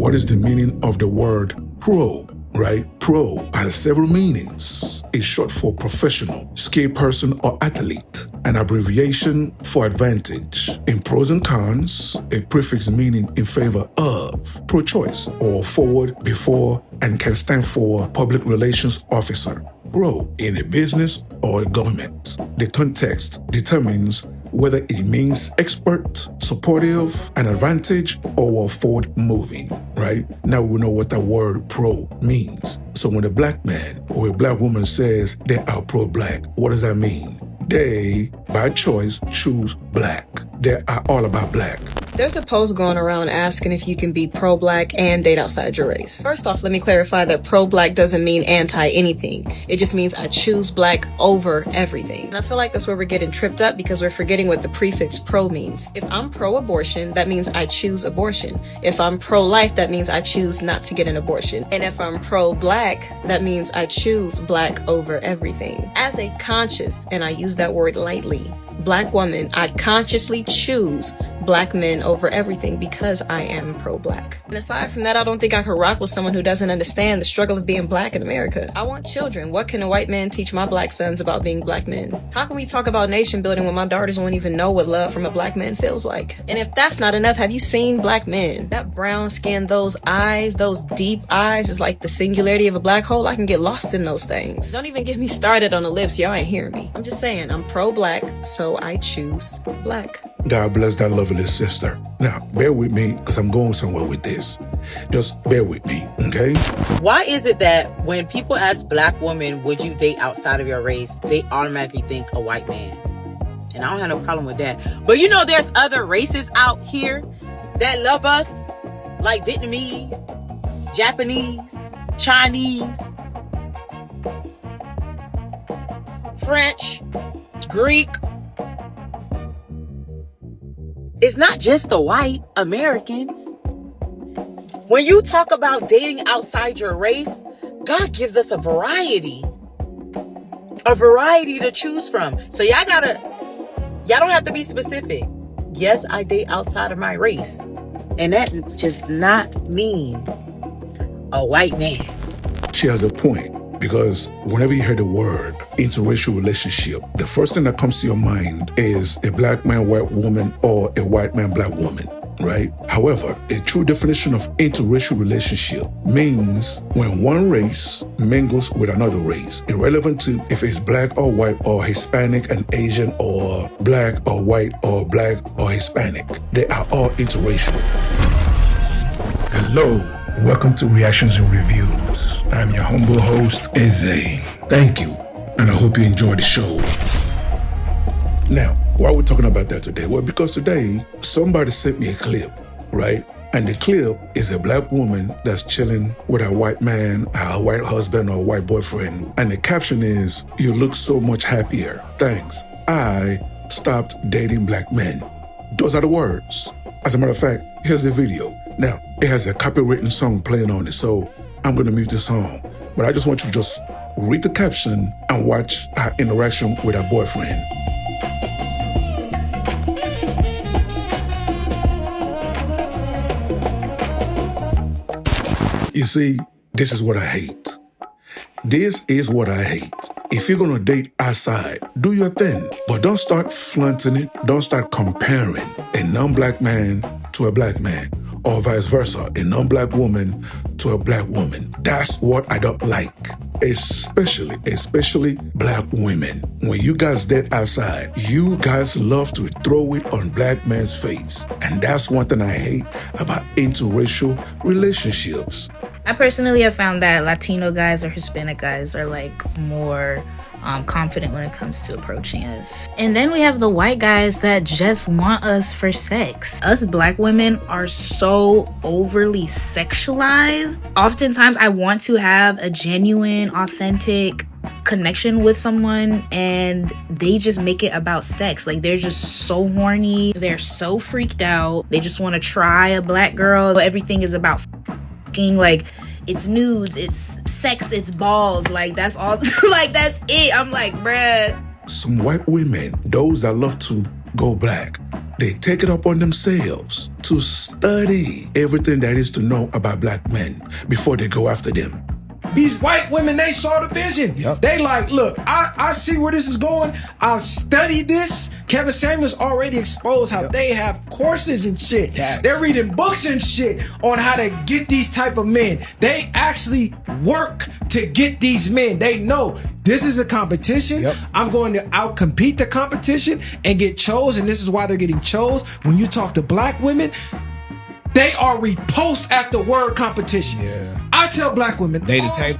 what is the meaning of the word pro, right? Pro has several meanings. It's short for professional, skilled person, or athlete. An abbreviation for advantage. In pros and cons, a prefix meaning in favor of, pro-choice, or forward, before, and can stand for public relations officer. Pro in a business or a government. The context determines whether it means expert, supportive, an advantage, or forward moving, right? Now we know what the word pro means. So when a black man or a black woman says they are pro-black, what does that mean? They, by choice, choose black. They are all about black. There's a post going around asking if you can be pro-black and date outside your race. First off, let me clarify that pro-black doesn't mean anti-anything. It just means I choose black over everything. And I feel like that's where we're getting tripped up because we're forgetting what the prefix pro means. If I'm pro-abortion, that means I choose abortion. If I'm pro-life, that means I choose not to get an abortion. And if I'm pro-black, that means I choose black over everything. As a conscious, and I use that word lightly, black woman, I consciously choose black men over everything because I am pro-black. And aside from that, I don't think I could rock with someone who doesn't understand the struggle of being black in America. I want children. What can a white man teach my black sons about being black men? How can we talk about nation building when my daughters won't even know what love from a black man feels like? And if that's not enough, have you seen black men? That brown skin, those eyes, those deep eyes is like the singularity of a black hole. I can get lost in those things. Don't even get me started on the lips. Y'all ain't hearing me. I'm just saying, I'm pro-black, so I choose black. God bless that lovely sister. Now, bear with me because I'm going somewhere with this. Just bear with me, okay? Why is it that when people ask black women, would you date outside of your race, they automatically think a white man? And I don't have no problem with that. But you know, there's other races out here that love us, like Vietnamese, Japanese, Chinese, French, Greek. It's not just the white American. When you talk about dating outside your race, God gives us a variety to choose from. So y'all don't have to be specific. Yes, I date outside of my race. And that does not mean a white man. She has a point. Because whenever you hear the word interracial relationship, the first thing that comes to your mind is a black man, white woman, or a white man, black woman, right? However, a true definition of interracial relationship means when one race mingles with another race, irrelevant to if it's black or white or Hispanic and Asian or black or white or black or Hispanic. They are all interracial. Hello. Welcome to Reactions and Reviews. I'm your humble host, Eze. Thank you, and I hope you enjoy the show. Now, why are we talking about that today? Well, because today, somebody sent me a clip, right? And the clip is a black woman that's chilling with a white man, a white husband, or a white boyfriend. And the caption is, "You look so much happier. Thanks. I stopped dating black men." Those are the words. As a matter of fact, here's the video. Now, it has a copywritten song playing on it, so I'm going to mute the song. But I just want you to just read the caption and watch her interaction with her boyfriend. You see, this is what I hate. This is what I hate. If you're going to date outside, do your thing. But don't start flaunting it. Don't start comparing a non-black man to a black man. Or vice versa, a non-black woman to a black woman. That's what I don't like. Especially black women. When you guys date outside, you guys love to throw it on black men's face. And that's one thing I hate about interracial relationships. I personally have found that Latino guys or Hispanic guys are like more confident when it comes to approaching us. And then we have the white guys that just want us for sex. Us black women are so overly sexualized. Oftentimes I want to have a genuine, authentic connection with someone and they just make it about sex. Like they're just so horny. They're so freaked out. They just want to try a black girl. Everything is about fucking, like it's nudes, it's sex, it's balls. Like that's all. Like that's it. I'm like, bruh. Some white women, those that love to go black, they take it upon themselves to study everything there is to know about black men before they go after them. These white women, they saw the vision. Yep. They like, look, I see where this is going. I've studied this. Kevin Samuels already exposed how they have courses and shit. Yeah. They're reading books and shit on how to get these type of men. They actually work to get these men. They know this is a competition. Yep. I'm going to outcompete the competition and get chose. And this is why they're getting chose. When you talk to black women, they are repulsed at the word competition. Yeah. I tell black women all the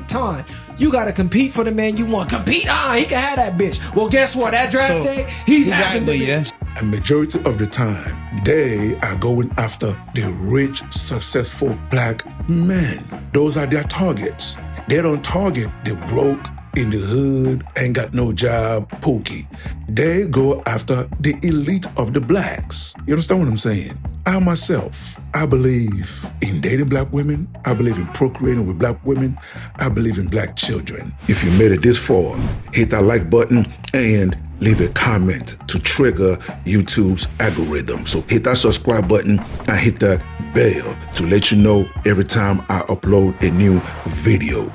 time, you got to compete for the man you want. Compete? He can have that bitch. Well, guess what? That draft day, he's having the bitch. A majority of the time, they are going after the rich, successful black men. Those are their targets. They don't target the broke, in the hood, ain't got no job, pookie. They go after the elite of the blacks. You understand what I'm saying? I myself, I believe in dating black women. I believe in procreating with black women. I believe in black children. If you made it this far, hit that like button and leave a comment to trigger YouTube's algorithm. So hit that subscribe button and hit that bell to let you know every time I upload a new video.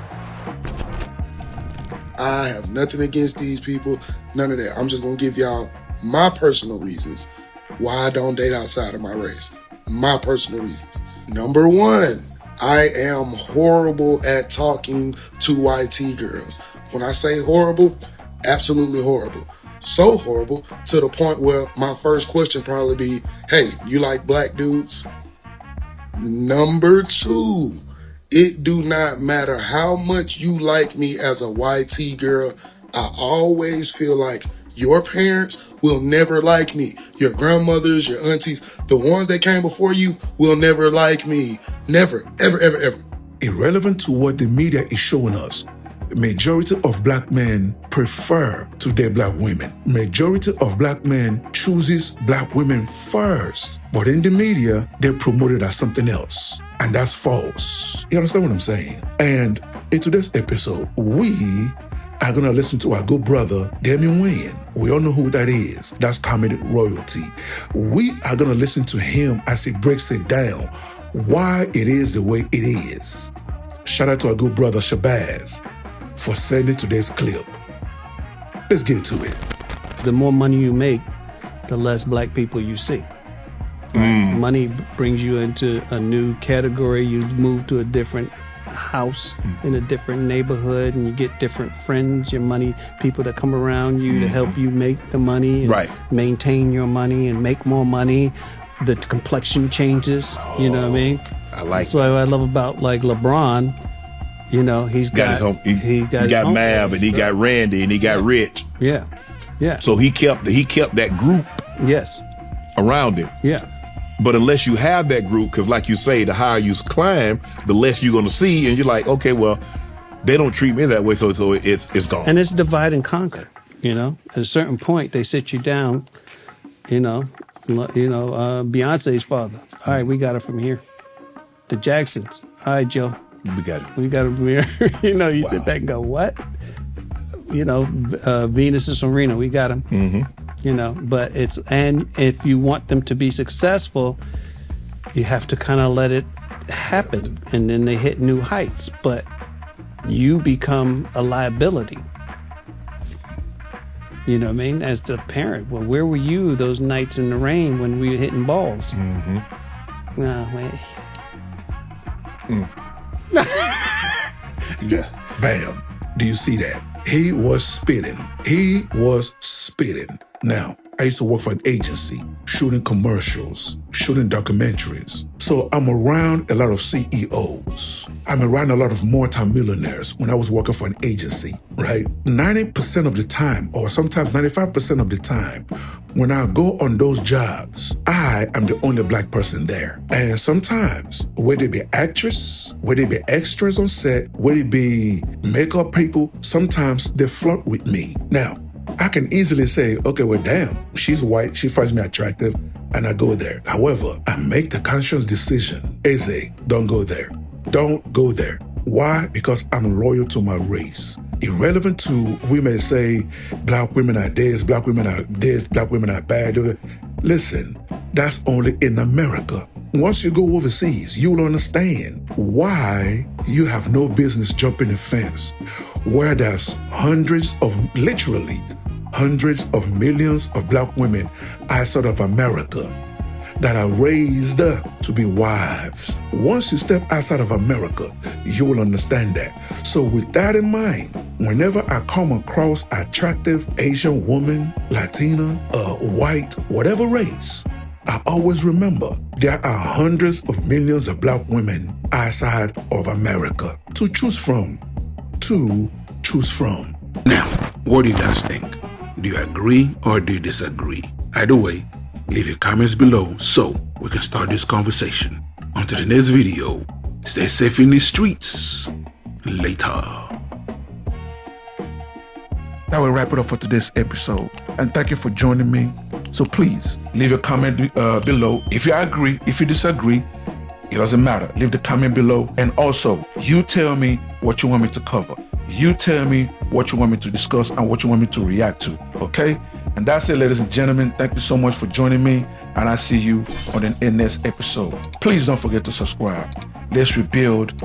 I have nothing against these people, none of that. I'm just going to give y'all my personal reasons why I don't date outside of my race. My personal reasons. Number one, I am horrible at talking to YT girls. When I say horrible, absolutely horrible. So horrible to the point where my first question probably be, hey, you like black dudes? Number two, it do not matter how much you like me as a YT girl. I always feel like your parents will never like me. Your grandmothers, your aunties, the ones that came before you will never like me. Never, ever, ever, ever. Irrelevant to what the media is showing us, majority of black men prefer to date black women. Majority of black men chooses black women first. But in the media, they promote it as something else. And that's false. You understand what I'm saying? And in today's episode, we are going to listen to our good brother, Damon Wayans. We all know who that is. That's comedy royalty. We are going to listen to him as he breaks it down, why it is the way it is. Shout out to our good brother, Shabazz, for sending today's clip. Let's get to it. The more money you make, the less black people you see. Money brings you into a new category. You move to a different house in a different neighborhood, and you get different friends, your money, people that come around you to help you make the money and maintain your money and make more money. The complexion changes, you know what I mean? I like That's what I love about like LeBron. You know, he's got his home. He got Mab, and he got Randy, and he got Rich. Yeah. So he kept that group. Yes. Around him. Yeah. But unless you have that group, because like you say, the higher you climb, the less you're going to see, and you're like, okay, well, they don't treat me that way, so it's gone. And it's divide and conquer. You know, at a certain point, they sit you down. Beyonce's father. All right, we got it from here. The Jacksons. All right, Joe. We got it. We got it from here. You sit back and go, what? Venus and Serena, we got them. Mm-hmm. But and if you want them to be successful, you have to kind of let it happen, and then they hit new heights. But you become a liability. You know what I mean? As the parent, well, where were you those nights in the rain when we were hitting balls? Mm-hmm. No, man. Yeah. Bam. Do you see that? He was spitting. Now, I used to work for an agency, shooting commercials, shooting documentaries. So I'm around a lot of CEOs. I'm around a lot of multi-millionaires when I was working for an agency, right? 90% of the time, or sometimes 95% of the time, when I go on those jobs, I am the only black person there. And sometimes, whether it be actress, whether it be extras on set, whether it be makeup people, sometimes they flirt with me. Now, I can easily say, okay, well, damn, she's white, she finds me attractive, and I go there. However, I make the conscious decision, Eze, don't go there. Don't go there. Why? Because I'm loyal to my race. Irrelevant to, we may say, black women are this, black women are this, black women are bad. Listen, that's only in America. Once you go overseas, you'll understand why you have no business jumping the fence where there's literally hundreds of millions of black women outside of America that are raised to be wives. Once you step outside of America, you will understand that. So with that in mind, whenever I come across attractive Asian woman, Latina, white, whatever race, I always remember there are hundreds of millions of black women outside of America to choose from. Now, what do you guys think? Do you agree or do you disagree? Either way, leave your comments below so we can start this conversation. Until the next video, stay safe in the streets. Later. That will wrap it up for today's episode. And thank you for joining me. So please, leave a comment below. If you agree, if you disagree, it doesn't matter. Leave the comment below. And also, you tell me what you want me to cover. You tell me what you want me to discuss and what you want me to react to. Okay? And that's it, ladies and gentlemen. Thank you so much for joining me. And I'll see you on the next episode. Please don't forget to subscribe. Let's rebuild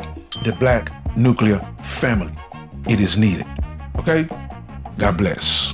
the Black nuclear family. It is needed. Okay? God bless.